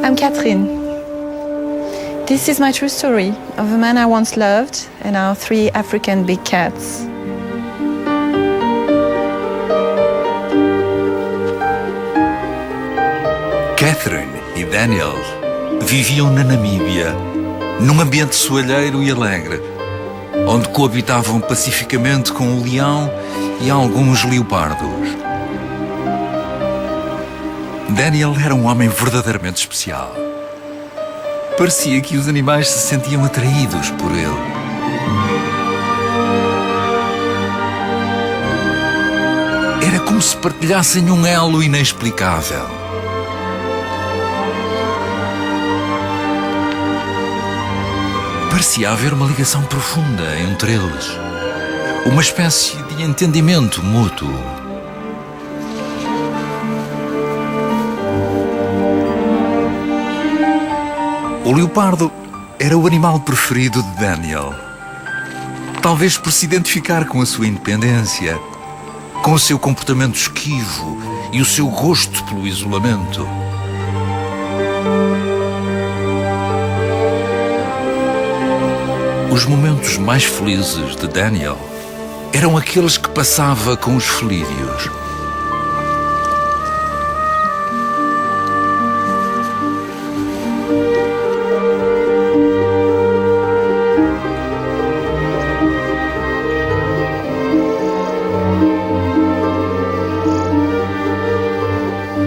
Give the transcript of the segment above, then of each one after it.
I'm Catherine. This is my true story of a man I once loved and our 3 African big cats. Catherine e Daniel viviam na Namíbia, num ambiente soalheiro e alegre, onde coabitavam pacificamente com o leão e alguns leopardos. Daniel era um homem verdadeiramente especial. Parecia que os animais se sentiam atraídos por ele. Era como se partilhassem um elo inexplicável. Parecia haver uma ligação profunda entre eles, uma espécie de entendimento mútuo. O leopardo era o animal preferido de Daniel, talvez por se identificar com a sua independência, com o seu comportamento esquivo e o seu gosto pelo isolamento. Os momentos mais felizes de Daniel eram aqueles que passava com os Felídeos.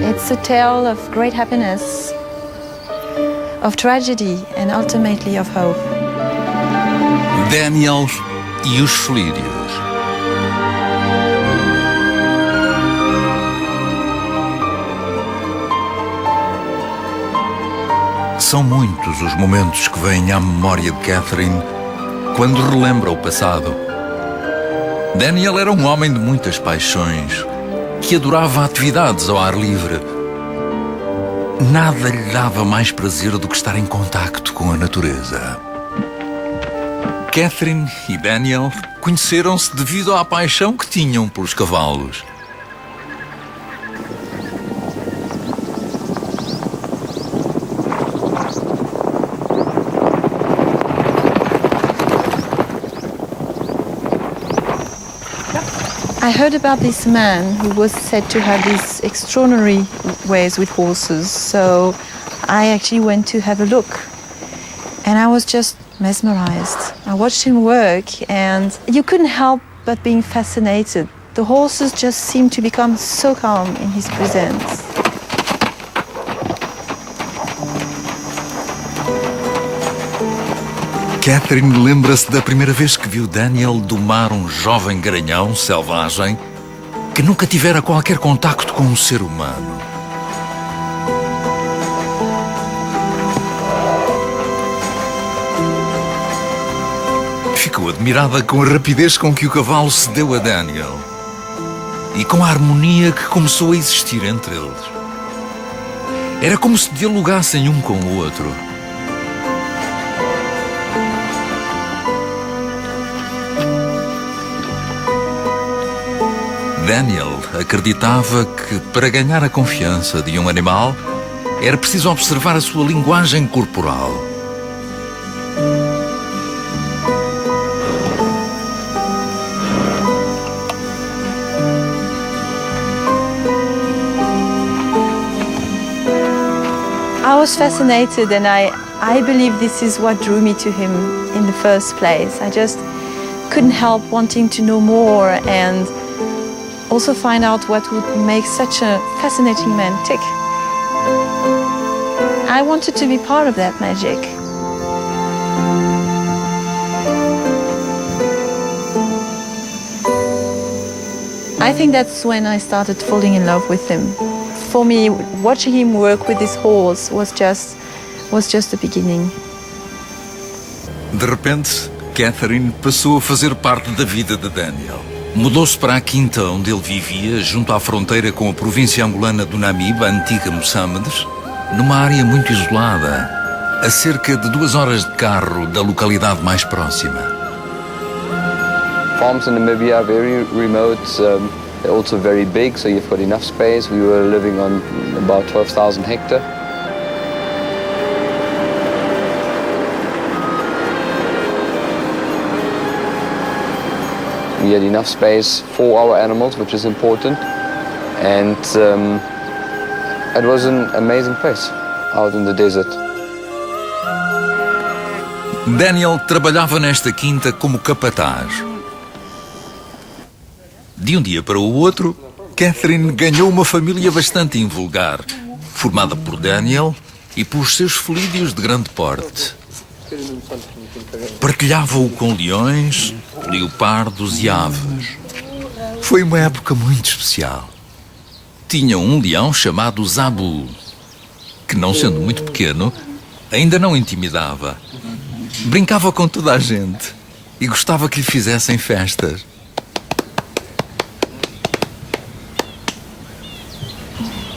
It's a tale of great happiness, of tragedy and ultimately of hope. Daniel e os Felídeos. São muitos os momentos que vêm à memória de Catherine quando relembra o passado. Daniel era um homem de muitas paixões, que adorava atividades ao ar livre. Nada lhe dava mais prazer do que estar em contacto com a natureza. Catherine e Daniel conheceram-se devido à paixão que tinham pelos cavalos. I heard about this man who was said to have these extraordinary ways with horses, so I actually went to have a look. And I was just mesmerized. I watched him work and you couldn't help but being fascinated. The horses just seemed to become so calm in his presence. Catherine lembra-se da primeira vez que viu Daniel domar um jovem garanhão selvagem que nunca tivera qualquer contacto com um ser humano. Ficou admirada com a rapidez com que o cavalo se deu a Daniel e com a harmonia que começou a existir entre eles. Era como se dialogassem um com o outro. Daniel acreditava que, para ganhar a confiança de um animal, era preciso observar a sua linguagem corporal. I was fascinated and I believe this is what drew me to him in the first place. I just couldn't help wanting to know more and also find out what would make such a fascinating man tick. I wanted to be part of that magic. I think that's when I started falling in love with him. For me, watching him work with this horse was just the beginning. De repente, Catherine passou a fazer parte da vida de Daniel. Mudou-se para a quinta onde ele vivia, junto à fronteira com a província angolana do Namibe, a antiga Moçambique, numa área muito isolada, a cerca de 2 horas de carro da localidade mais próxima. Farms in Namibia are very remote, they're also very big, so you've got enough space. We were living on about 12,000 hectares. we had enough space for our animals, which is important. And it was an amazing place out in the desert. Daniel trabalhava nesta quinta como capataz. De um dia para o outro, Catherine ganhou uma família bastante invulgar, formada por Daniel e pelos seus felídeos de grande porte. Partilhava-o com leões, leopardos e aves. Foi uma época muito especial. Tinha um leão chamado Zabu, que, não sendo muito pequeno, ainda não intimidava. Brincava com toda a gente e gostava que lhe fizessem festas.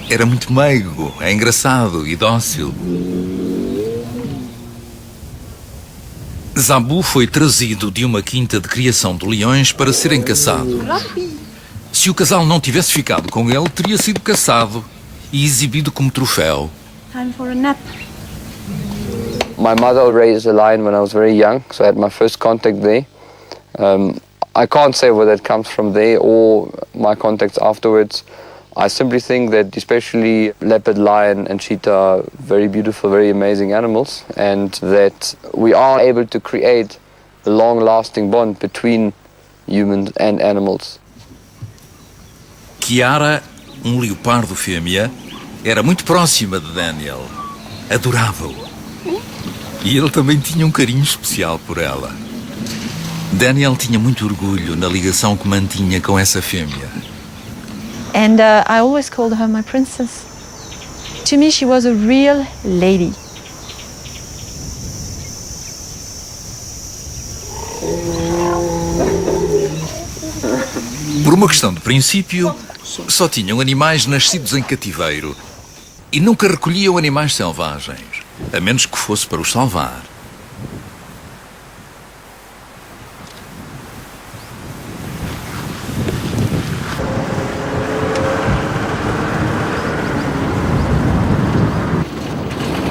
Era muito meigo, é engraçado e dócil. Zabu foi trazido de uma quinta de criação de leões para ser encaçado. Se o casal não tivesse ficado com ele, teria sido caçado e exibido como troféu. Time for a nap. My mother raised a lion when I was very young, so I had my first contact there. I can't say whether it comes from there or my contacts afterwards. I simply think that especially leopard, lion and cheetah are very beautiful, very amazing animals, and that we are able to create a long-lasting bond between humans and animals. Kiara, um leopardo fêmea, era muito próxima de Daniel. Adorava-o. E ele também tinha um carinho especial por ela. Daniel tinha muito orgulho na ligação que mantinha com essa fêmea. And I always called her my princess. To me, she was a real lady. Por uma questão de princípio, só tinham animais nascidos em cativeiro e nunca recolhiam animais selvagens, a menos que fosse para os salvar.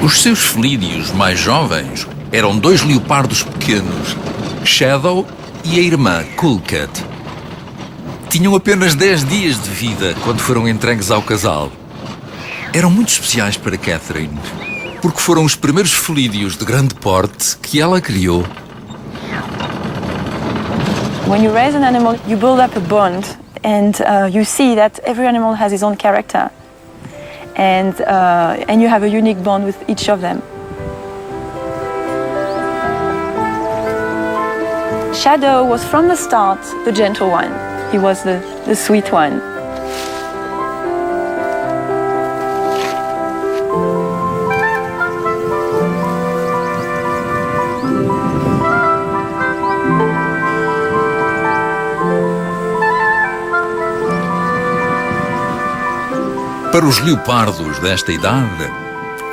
Os seus felídeos mais jovens eram 2 leopardos pequenos, Shadow e a irmã Coolcat. Tinham apenas 10 dias de vida quando foram entregues ao casal. Eram muito especiais para Catherine, porque foram os primeiros felídeos de grande porte que ela criou. When you raise an animal, you build up a bond, and you see that every animal has its own character. And you have a unique bond with each of them. Shadow was from the start the gentle one. He was the sweet one. Para os leopardos desta idade,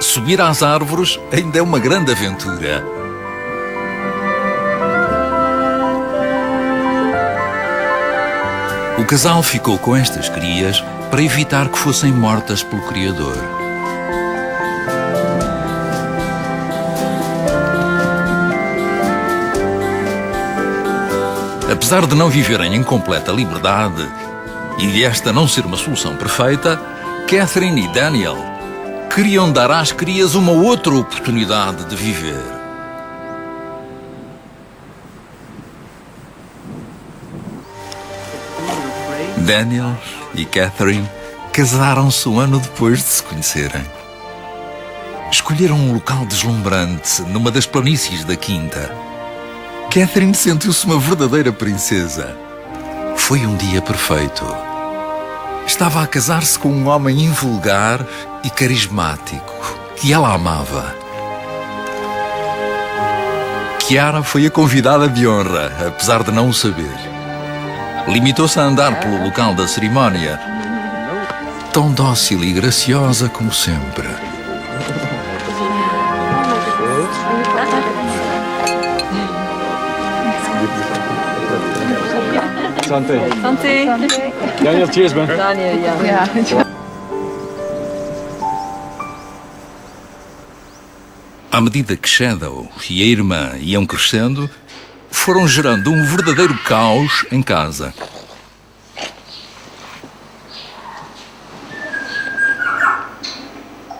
subir às árvores ainda é uma grande aventura. O casal ficou com estas crias para evitar que fossem mortas pelo Criador. Apesar de não viverem em completa liberdade e de esta não ser uma solução perfeita, Catherine e Daniel queriam dar às crias uma outra oportunidade de viver. Daniel e Catherine casaram-se um ano depois de se conhecerem. Escolheram um local deslumbrante numa das planícies da quinta. Catherine sentiu-se uma verdadeira princesa. Foi um dia perfeito. Estava a casar-se com um homem invulgar e carismático, que ela amava. Kiara foi a convidada de honra, apesar de não o saber. Limitou-se a andar pelo local da cerimónia, tão dócil e graciosa como sempre. Santé. Santé. Daniel, cheers, man. Daniel, yeah. À medida que Shadow e a irmã iam crescendo, foram gerando um verdadeiro caos em casa.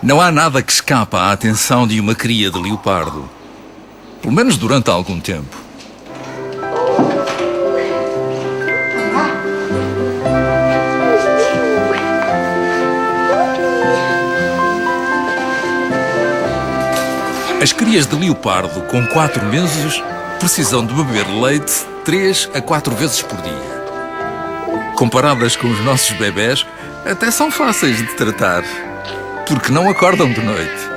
Não há nada que escapa à atenção de uma cria de leopardo, pelo menos durante algum tempo. As crias de leopardo com 4 meses precisam de beber leite 3 a 4 vezes por dia. Comparadas com os nossos bebés, até são fáceis de tratar, porque não acordam de noite.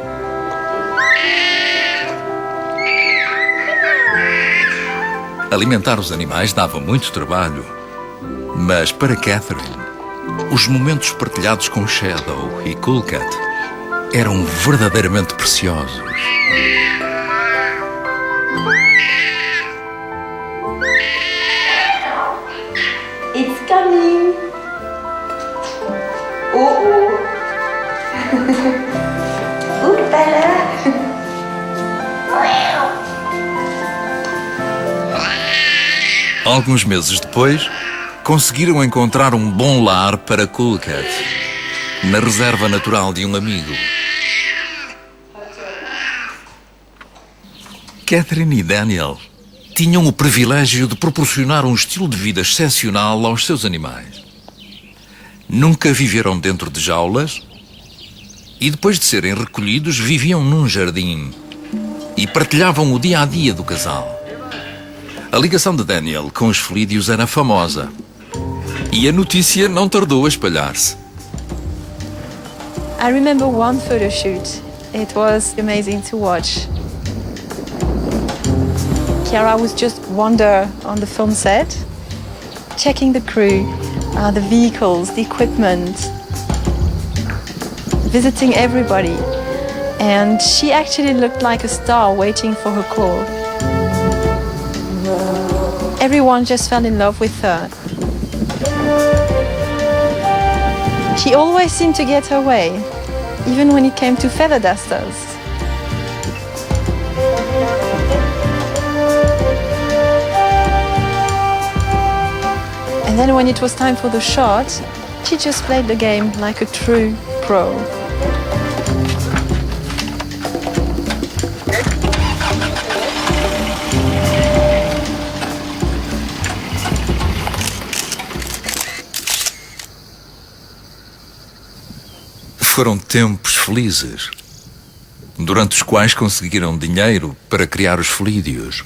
Alimentar os animais dava muito trabalho, mas para Catherine, os momentos partilhados com Shadow e Cool Cat eram verdadeiramente preciosos. It's coming! Oh! Alguns meses depois, conseguiram encontrar um bom lar para Cool Cat, na reserva natural de um amigo. Catherine e Daniel tinham o privilégio de proporcionar um estilo de vida excepcional aos seus animais. Nunca viveram dentro de jaulas e, depois de serem recolhidos, viviam num jardim e partilhavam o dia-a-dia do casal. A ligação de Daniel com os Felídeos era famosa e a notícia não tardou a espalhar-se. I remember one photo shoot. It was amazing to watch. Chiara would just wander on the film set, checking the crew, the vehicles, the equipment, visiting everybody. And she actually looked like a star waiting for her call. Everyone just fell in love with her. She always seemed to get her way, even when it came to feather dusters. And then when it was time for the shot, she just played the game like a true pro. Foram tempos felizes, durante os quais conseguiram dinheiro para criar os Felídeos.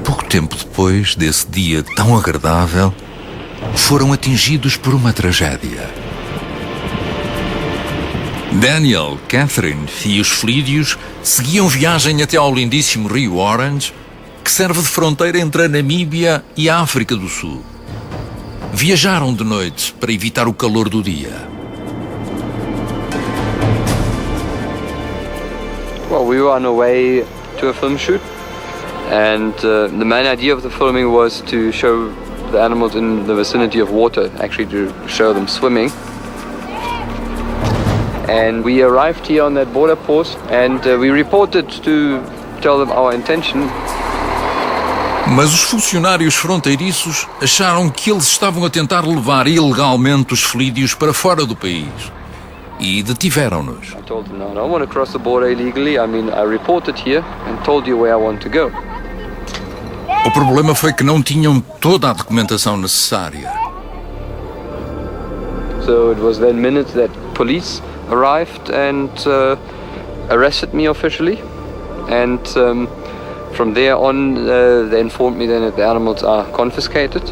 Pouco tempo depois desse dia tão agradável, foram atingidos por uma tragédia. Daniel, Catherine e os Felídeos seguiam viagem até ao lindíssimo rio Orange, que serve de fronteira entre a Namíbia e a África do Sul. Viajaram de noite para evitar o calor do dia. Well, we were on our way to a film shoot, and the main idea of the filming was to show the animals in the vicinity of water, actually to show them swimming. And we arrived here on that border post, and we reported to tell them our intention. Mas os funcionários fronteiriços acharam que eles estavam a tentar levar ilegalmente os Felídeos para fora do país e detiveram-nos. I told them, no, I don't want to cross the border illegally. I mean, I reported here and told you where I want to go. O problema foi que não tinham toda a documentação necessária. So it was then minutes that police arrived and arrested me officially, and from there on, they informed me then that the animals are confiscated.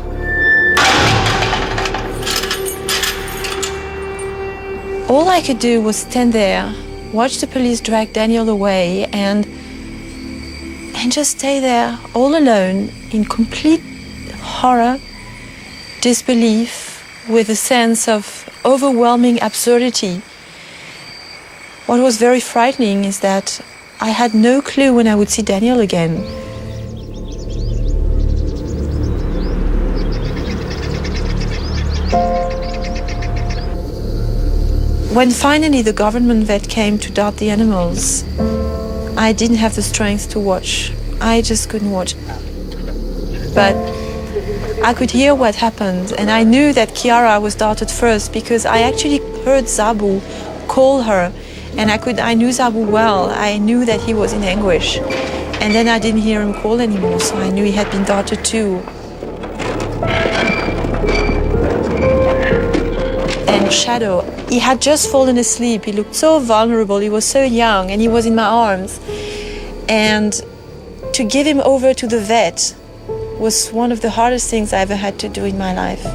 All I could do was stand there, watch the police drag Daniel away, and just stay there all alone in complete horror, disbelief, with a sense of overwhelming absurdity. What was very frightening is that I had no clue when I would see Daniel again. When finally the government vet came to dart the animals, I didn't have the strength to watch. I just couldn't watch. But I could hear what happened, and I knew that Chiara was darted first because I actually heard Zabu call her, and I knew Zabu well. I knew that he was in anguish. And then I didn't hear him call anymore, so I knew he had been darted too. And Shadow, he had just fallen asleep. He looked so vulnerable. He was so young, and he was in my arms. And to give him over to the vet was one of the hardest things I ever had to do in my life.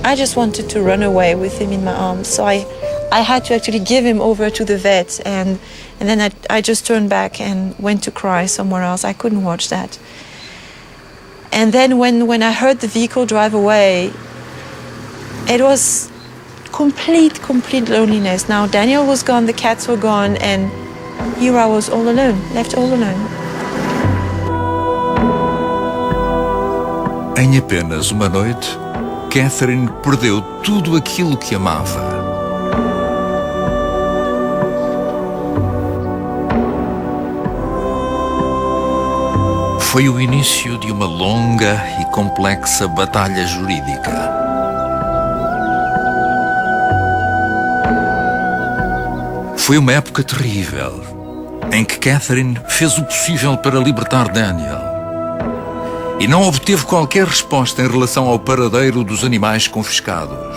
I just wanted to run away with him in my arms, so I had to actually give him over to the vet, and then I just turned back and went to cry somewhere else. I couldn't watch that. And then when I heard the vehicle drive away, it was complete loneliness. Now Daniel was gone, the cats were gone, and here I was all alone, left all alone. Em apenas uma noite, Catherine perdeu tudo aquilo que amava. Foi o início de uma longa e complexa batalha jurídica. Foi uma época terrível, em que Catherine fez o possível para libertar Daniel e não obteve qualquer resposta em relação ao paradeiro dos animais confiscados.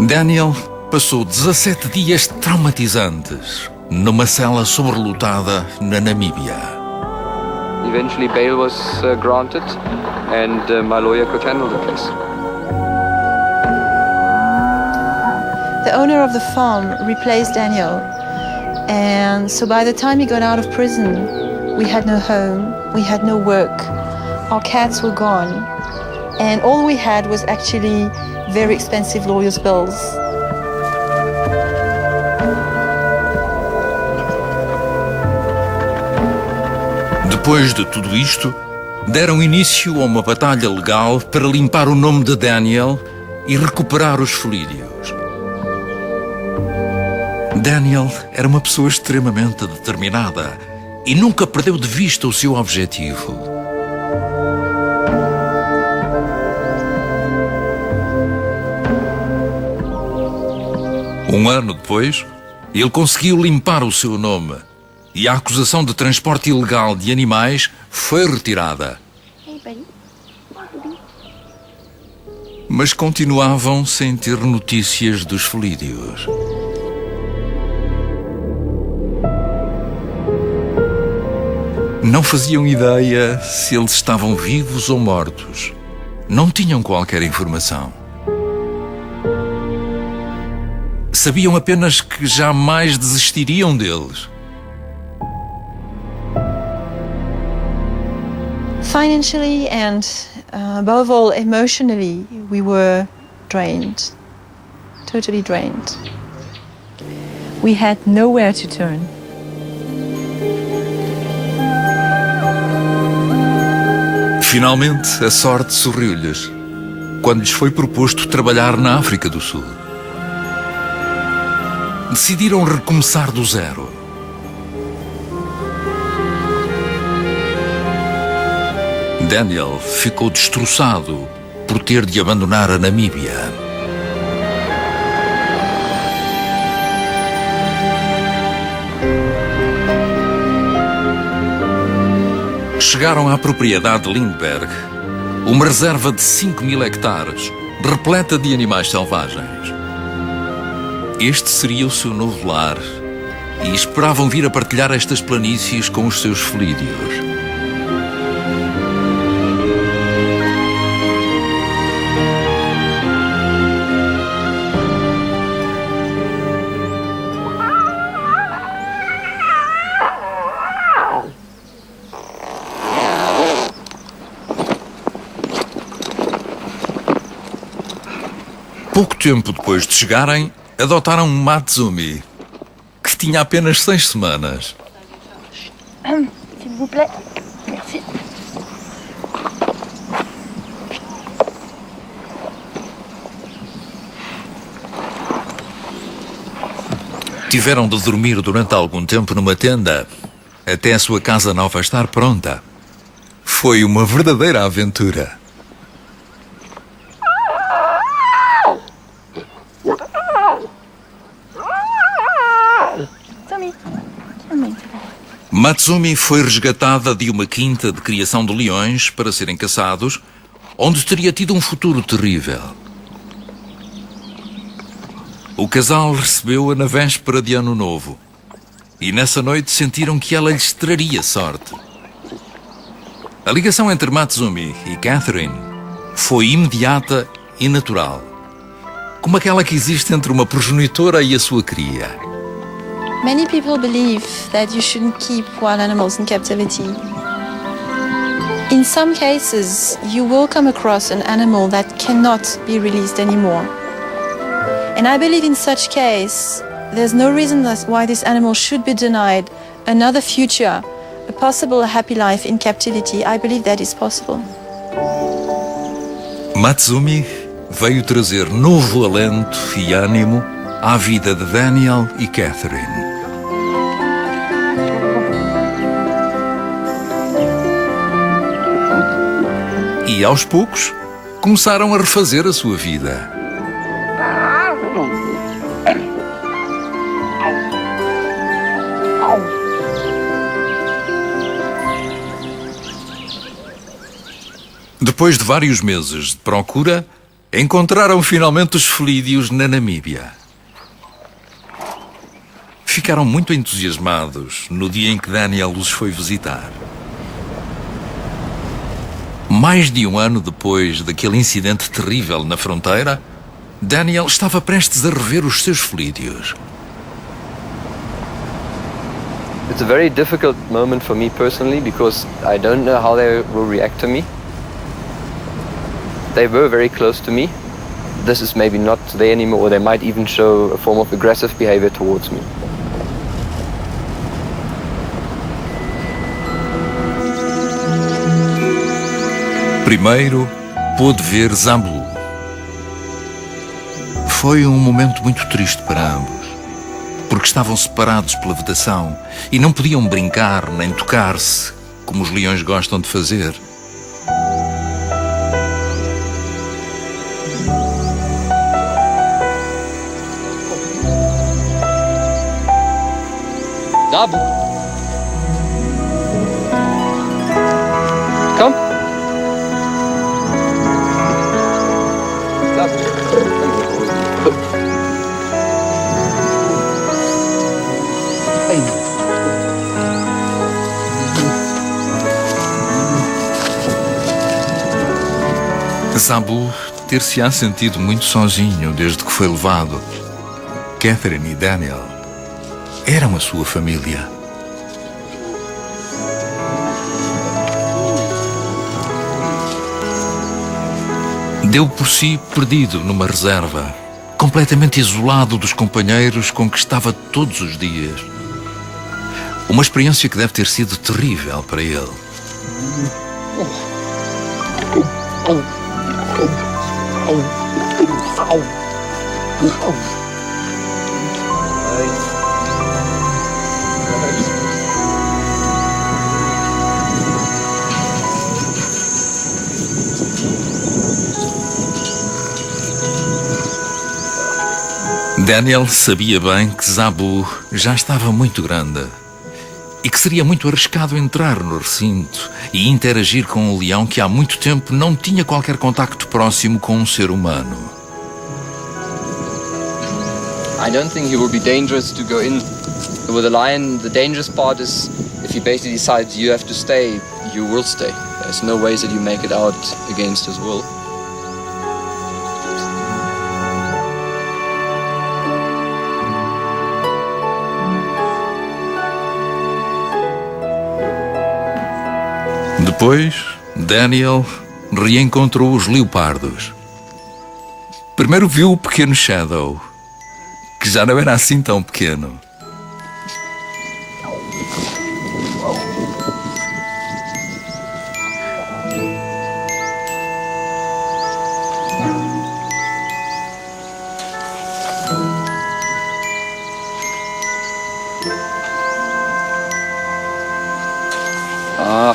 Daniel passou 17 dias traumatizantes numa cela sobrelotada na Namíbia. Eventually bail was granted and my lawyer could handle the case. The owner of the farm replaced Daniel, and so by the time he got out of prison, we had no home, we had no work, our cats were gone, and all we had was actually very expensive lawyers' bills. Depois de tudo isto, deram início a uma batalha legal para limpar o nome de Daniel e recuperar os Felídeos. Daniel era uma pessoa extremamente determinada e nunca perdeu de vista o seu objetivo. Um ano depois, ele conseguiu limpar o seu nome e a acusação de transporte ilegal de animais foi retirada. Mas continuavam sem ter notícias dos Felídeos. Não faziam ideia se eles estavam vivos ou mortos. Não tinham qualquer informação. Sabiam apenas que jamais desistiriam deles. Financially and above all emotionally, we were drained, totally drained. We had nowhere to turn. Finalmente, a sorte sorriu-lhes quando lhes foi proposto trabalhar na África do Sul. Decidiram recomeçar do zero. Daniel ficou destroçado por ter de abandonar a Namíbia. Chegaram à propriedade de Lindbergh, uma reserva de 5.000 hectares, repleta de animais selvagens. Este seria o seu novo lar e esperavam vir a partilhar estas planícies com os seus Felídeos. Pouco tempo depois de chegarem, adotaram um Matsumi, que tinha apenas 6 semanas. S'il vous plaît. Merci. Tiveram de dormir durante algum tempo numa tenda, até a sua casa nova estar pronta. Foi uma verdadeira aventura. Tommy, come. Matsumi foi resgatada de uma quinta de criação de leões para serem caçados, onde teria tido um futuro terrível. O casal recebeu-a na véspera de Ano Novo e nessa noite sentiram que ela lhes traria sorte. A ligação entre Matsumi e Catherine foi imediata e natural, como aquela que existe entre uma progenitora e a sua cria. Many people believe that you shouldn't keep wild animals in captivity. In some cases, you will come across an animal that cannot be released anymore. And I believe in such case, there's no reason why this animal should be denied another future, a possible happy life in captivity. I believe that is possible. Matsumi veio trazer novo alento e ânimo à vida de Daniel e Catherine. E aos poucos começaram a refazer a sua vida. Depois de vários meses de procura, encontraram finalmente os Felídeos na Namíbia. Ficaram muito entusiasmados no dia em que Daniel os foi visitar. Mais de um ano depois daquele incidente terrível na fronteira, Daniel estava prestes a rever os seus Felídeos. It's a very difficult moment for me personally because I don't know how they will react to me. They were very close to me. This is maybe not there anymore, or they might even show a form of aggressive behavior towards me. Primeiro, pôde ver Zambu. Foi um momento muito triste para ambos, porque estavam separados pela vedação e não podiam brincar nem tocar-se, como os leões gostam de fazer. Zabu! Come! Zabu ter-se-á sentido muito sozinho desde que foi levado. Catherine e Daniel eram a sua família. Deu por si perdido numa reserva, completamente isolado dos companheiros com que estava todos os dias. Uma experiência que deve ter sido terrível para ele. Daniel sabia bem que Zabu já estava muito grande e que seria muito arriscado entrar no recinto e interagir com um leão que há muito tempo não tinha qualquer contacto próximo com um ser humano. I don't think he will be dangerous to go in. With a lion, the dangerous part is if he basically decides you have to stay, you will stay. There's no ways that you make it out against his will. Depois, Daniel reencontrou os leopardos. Primeiro viu o pequeno Shadow, que já não era assim tão pequeno.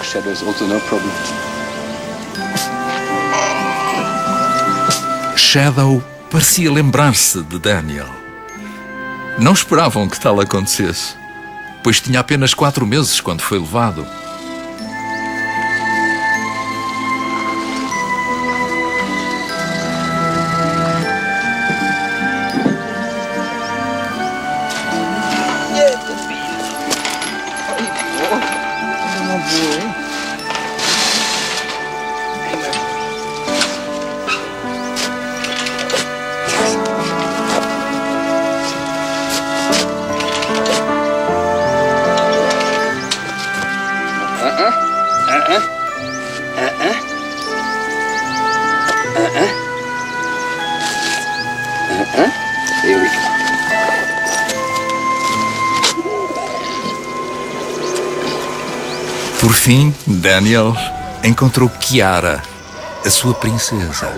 shadow is also no problem. Shadow parecia lembrar-se de Daniel. Não esperavam que tal acontecesse, pois tinha apenas 4 meses quando foi levado. Here we go. Por fim, Daniel encontrou Kiara, a sua princesa.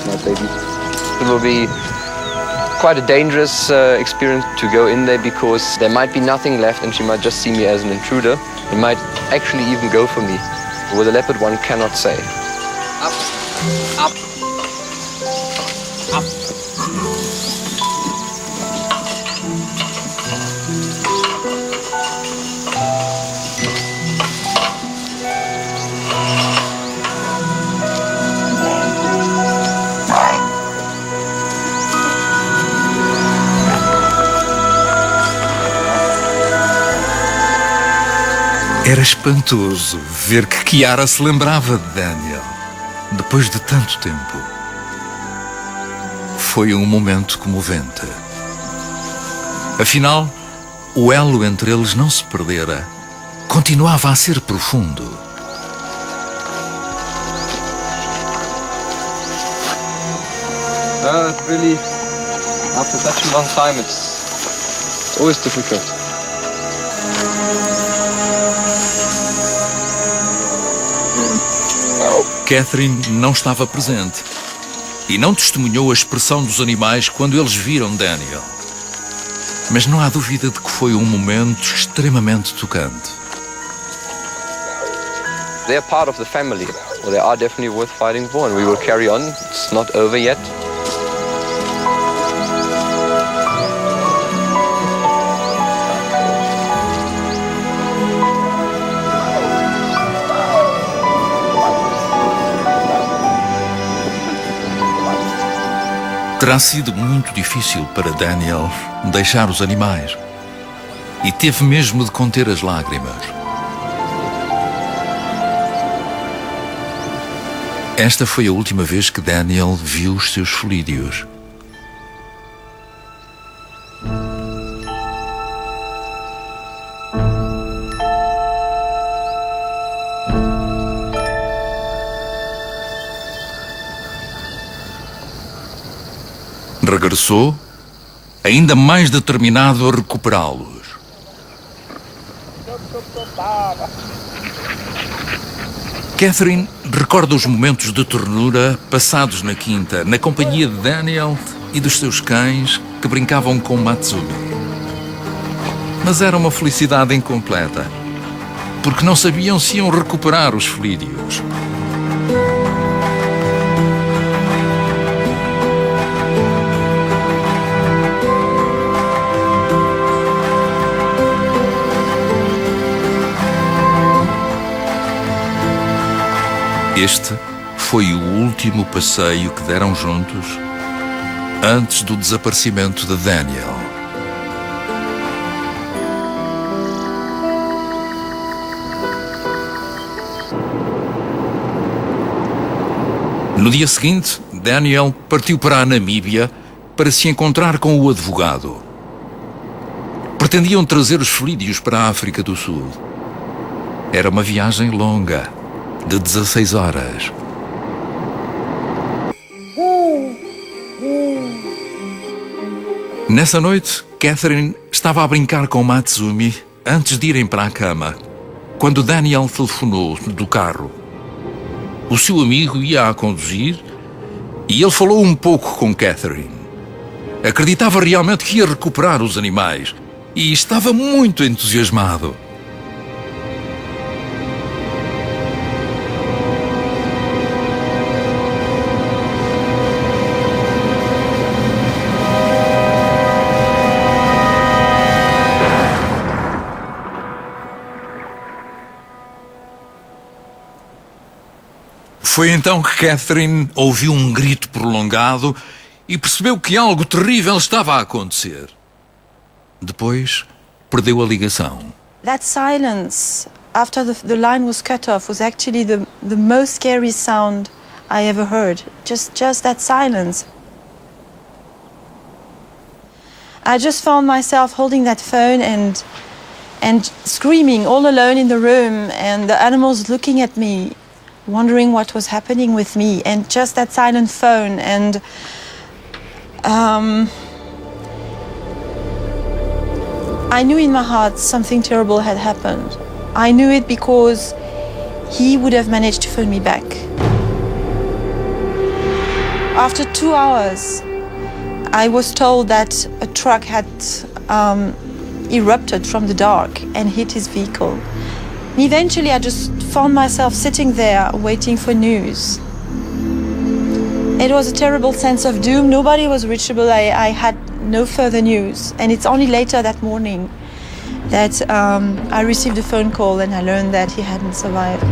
My baby. It will be quite a dangerous experience to go in there because there might be nothing left and she might just see me as an intruder. It might actually even go for me. With a leopard, one cannot say. Up, up, up. Era espantoso ver que Kiara se lembrava de Daniel, depois de tanto tempo. Foi um momento comovente. Afinal, o elo entre eles não se perdera. Continuava a ser profundo. Really, after such a long time, it's always difficult. Catherine não estava presente e não testemunhou a expressão dos animais quando eles viram Daniel. Mas não há dúvida de que foi um momento extremamente tocante. They are part of the family. Well, they are definitely worth fighting for, and we will carry on. It's not over yet. Terá sido muito difícil para Daniel deixar os animais e teve mesmo de conter as lágrimas. Esta foi a última vez que Daniel viu os seus felídeos. Regressou, ainda mais determinado a recuperá-los. Catherine recorda os momentos de ternura passados na quinta, na companhia de Daniel e dos seus cães que brincavam com Matsumi. Mas era uma felicidade incompleta, porque não sabiam se iam recuperar os felídeos. Este foi o último passeio que deram juntos antes do desaparecimento de Daniel. No dia seguinte, Daniel partiu para a Namíbia para se encontrar com o advogado. Pretendiam trazer os felídeos para a África do Sul. Era uma viagem longa, de 16 horas. Nessa noite, Catherine estava a brincar com Matsumi antes de irem para a cama, quando Daniel telefonou do carro. O seu amigo ia a conduzir e ele falou um pouco com Catherine. Acreditava realmente que ia recuperar os animais e estava muito entusiasmado. Foi então que Catherine ouviu um grito prolongado e percebeu que algo terrível estava a acontecer. Depois, perdeu a ligação. That silence after the line was cut off was actually the most scary sound I ever heard. Just that silence. I just found myself holding that phone and screaming all alone in the room, and the animals looking at me, wondering what was happening with me, and just that silent phone. And I knew in my heart something terrible had happened. I knew it because he would have managed to phone me back. After 2 hours, I was told that a truck had erupted from the dark and hit his vehicle. And eventually I just found myself sitting there waiting for news. It was a terrible sense of doom. Nobody was reachable. I had no further news. And it's only later that morning that I received a phone call and I learned that he hadn't survived.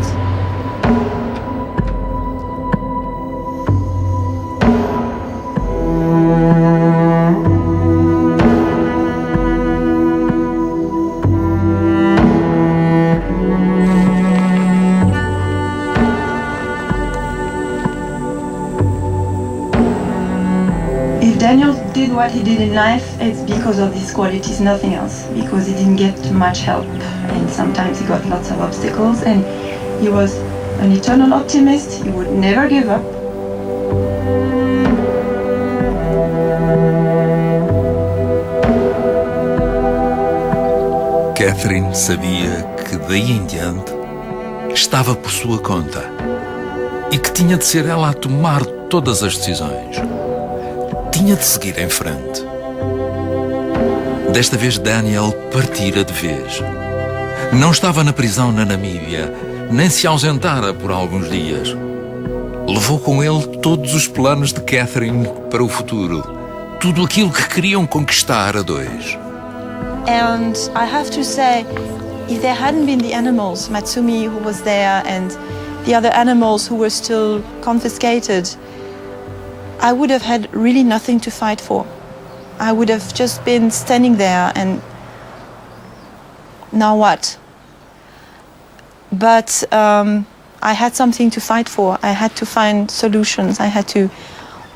Daniel did what he did in life, it's because of these qualities, nothing else. Because he didn't get much help, and sometimes he got lots of obstacles, and he was an eternal optimist. He would never give up. Catherine sabia que daí em diante estava por sua conta e que tinha de ser ela a tomar todas as decisões. Tinha de seguir em frente. Desta vez Daniel partira de vez. Não estava na prisão na Namíbia, nem se ausentara por alguns dias. Levou com ele todos os planos de Catherine para o futuro. Tudo aquilo que queriam conquistar a dois. And I have to say, if there hadn't been the animals, Matsumi who was there and the other animals who were still confiscated, I would have had really nothing to fight for. I would have just been standing there and now what? But I had something to fight for. I had to find solutions. I had to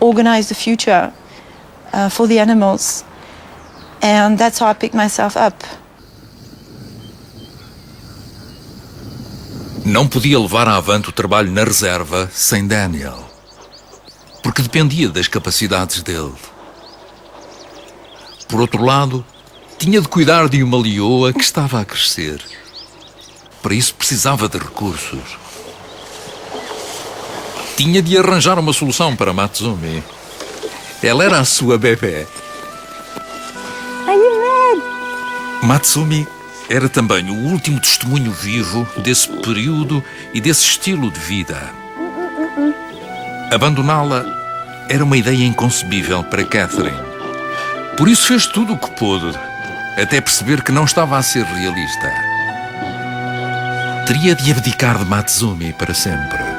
organize the future for the animals. And that's how I picked myself up. Não podia levar avante o trabalho na reserva sem Daniel, porque dependia das capacidades dele. Por outro lado, tinha de cuidar de uma leoa que estava a crescer. Para isso precisava de recursos. Tinha de arranjar uma solução para Matsumi. Ela era a sua bebê. Matsumi era também o último testemunho vivo desse período e desse estilo de vida. Abandoná-la era uma ideia inconcebível para Catherine. Por isso fez tudo o que pôde, até perceber que não estava a ser realista. Teria de abdicar de Matsumi para sempre.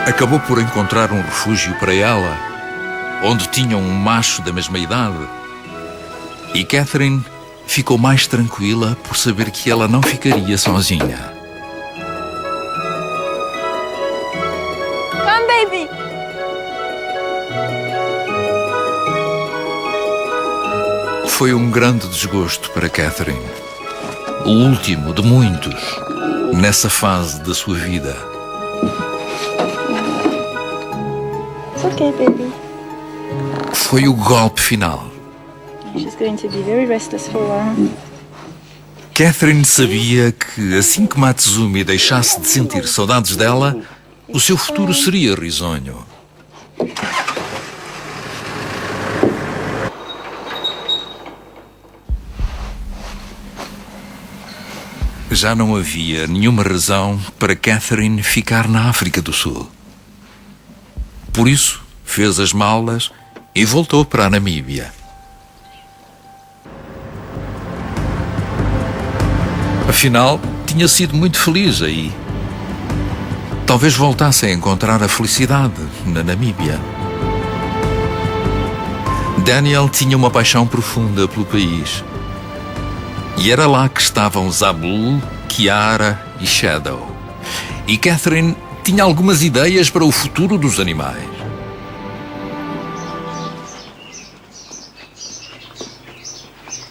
Acabou por encontrar um refúgio para ela, onde tinham um macho da mesma idade. E Catherine ficou mais tranquila por saber que ela não ficaria sozinha. Come, baby. Foi um grande desgosto para Catherine. O último de muitos nessa fase da sua vida. It's okay, baby. Foi o golpe final. She's going to be very restless for a while. Catherine sabia que assim que Matsumi deixasse de sentir saudades dela, o seu futuro seria risonho. Já não havia nenhuma razão para Catherine ficar na África do Sul. Por isso, fez as malas e voltou para a Namíbia. Afinal, tinha sido muito feliz aí. Talvez voltasse a encontrar a felicidade na Namíbia. Daniel tinha uma paixão profunda pelo país. E era lá que estavam Zabu, Kiara e Shadow. E Catherine tinha algumas ideias para o futuro dos animais.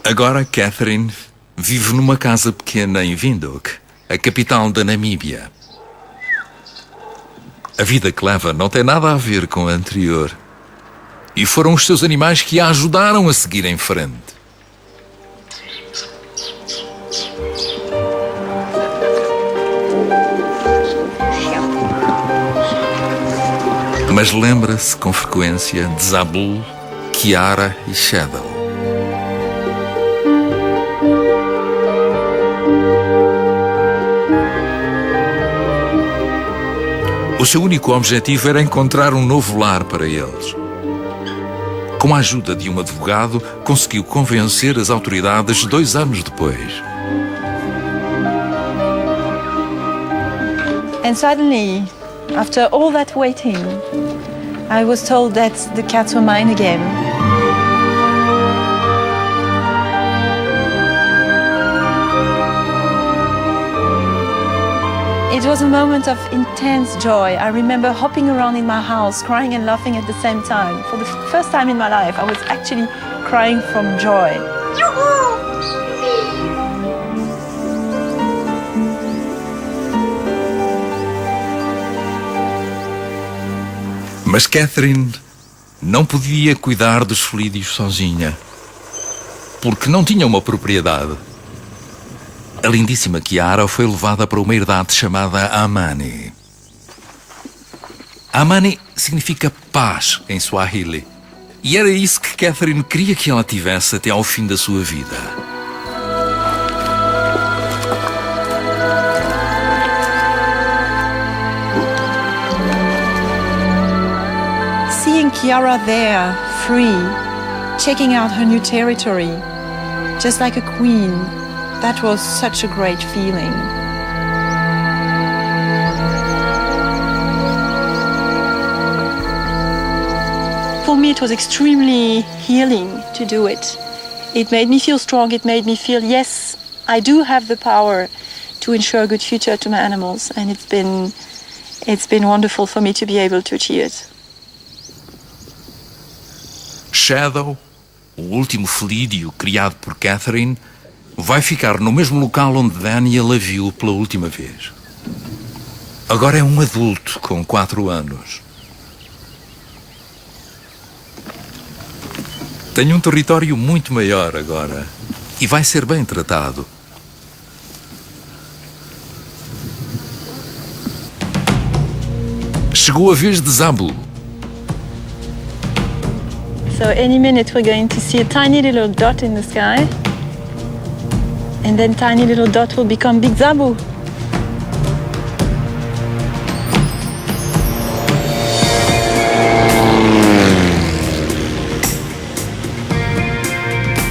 Agora Catherine vive numa casa pequena em Windhoek, a capital da Namíbia. A vida que leva não tem nada a ver com a anterior. E foram os seus animais que a ajudaram a seguir em frente. Mas lembra-se com frequência de Zabu, Kiara e Shadow. O seu único objetivo era encontrar um novo lar para eles. Com a ajuda de um advogado, conseguiu convencer as autoridades 2 anos depois. And suddenly, after all that waiting, I was told that the cats were mine again. It was a moment of intense joy. I remember hopping around in my house, crying and laughing at the same time. For the first time in my life, I was actually crying from joy. Mas Catherine não podia cuidar dos Felídeos sozinha, porque não tinha uma propriedade. A lindíssima Kiara foi levada para uma herdade chamada Amani. Amani significa paz em Swahili. E era isso que Catherine queria que ela tivesse até ao fim da sua vida. Seeing Kiara there, free, checking out her new territory, just like a queen, that was such a great feeling. For me, it was extremely healing to do it. It made me feel strong. It made me feel, yes, I do have the power to ensure a good future to my animals, and it's been wonderful for me to be able to achieve it. Shadow, o último felídeo criado por Catherine, vai ficar no mesmo local onde Daniel a viu pela última vez. Agora é um adulto com 4 anos. Tem um território muito maior agora e vai ser bem tratado. Chegou a vez de Zabu. So any minute we're going to see a tiny little dot in the sky, and then tiny little dot will become Big Zabu.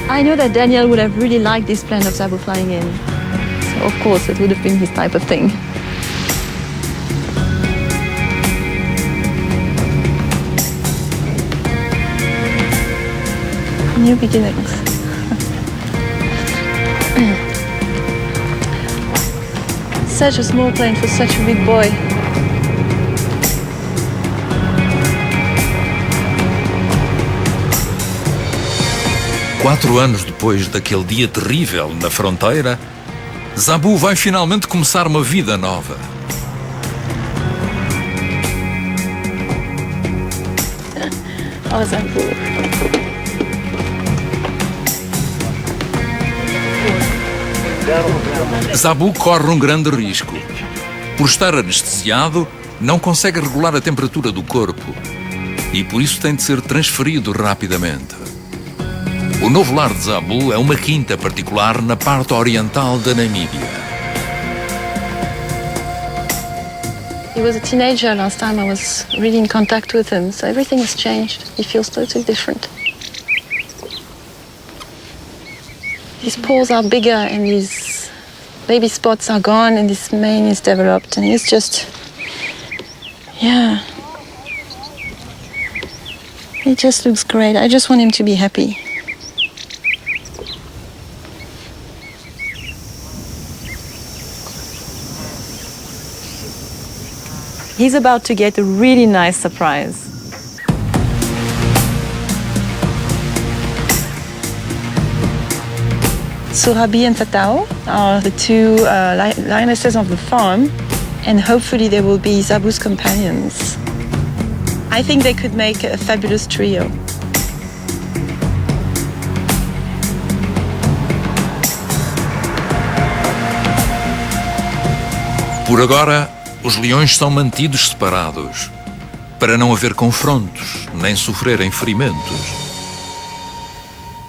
I know that Daniel would have really liked this plan of Zabu flying in. So of course it would have been his type of thing. New beginnings. Such a small plane for such a big boy. 4 anos depois daquele dia terrível na fronteira, Zabu vai finalmente começar uma vida nova. Oh, Zabu. Zabu corre um grande risco. Por estar anestesiado, não consegue regular a temperatura do corpo e por isso tem de ser transferido rapidamente. O novo lar de Zabu é uma quinta particular na parte oriental da Namíbia. He was a teenager last time I was really in contact with him, so everything has changed. He feels totally different. His paws are bigger and his baby spots are gone and his mane is developed and he's just, yeah. He just looks great. I just want him to be happy. He's about to get a really nice surprise. Surabi and Tatao are the two lionesses of the farm, and hopefully they will be Zabu's companions. I think they could make a fabulous trio. Por agora, os leões são mantidos separados, para não haver confrontos, nem sofrerem ferimentos.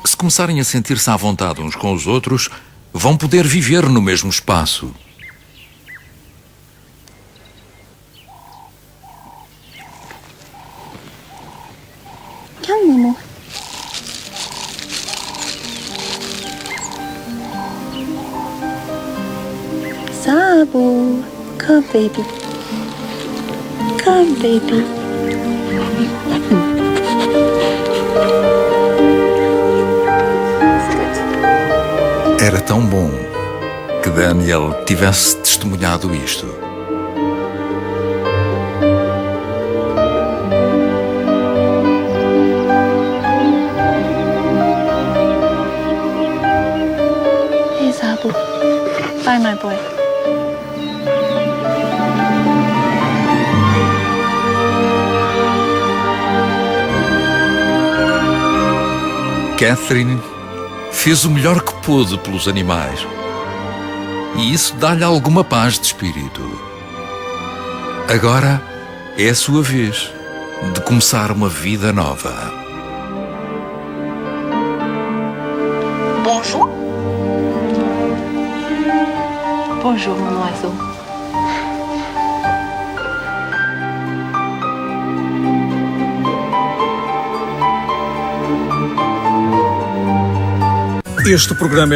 Se começarem a sentir-se à vontade uns com os outros, vão poder viver no mesmo espaço. Come, Mimo. Zabu. Come, baby. Come, baby. Era tão bom que Daniel tivesse testemunhado isto. Hey, Zabu. Bye, my boy. Catherine fez o melhor que pôde pelos animais. E isso dá-lhe alguma paz de espírito. Agora é a sua vez de começar uma vida nova. Bonjour. Bonjour, mon oiseau. Este programa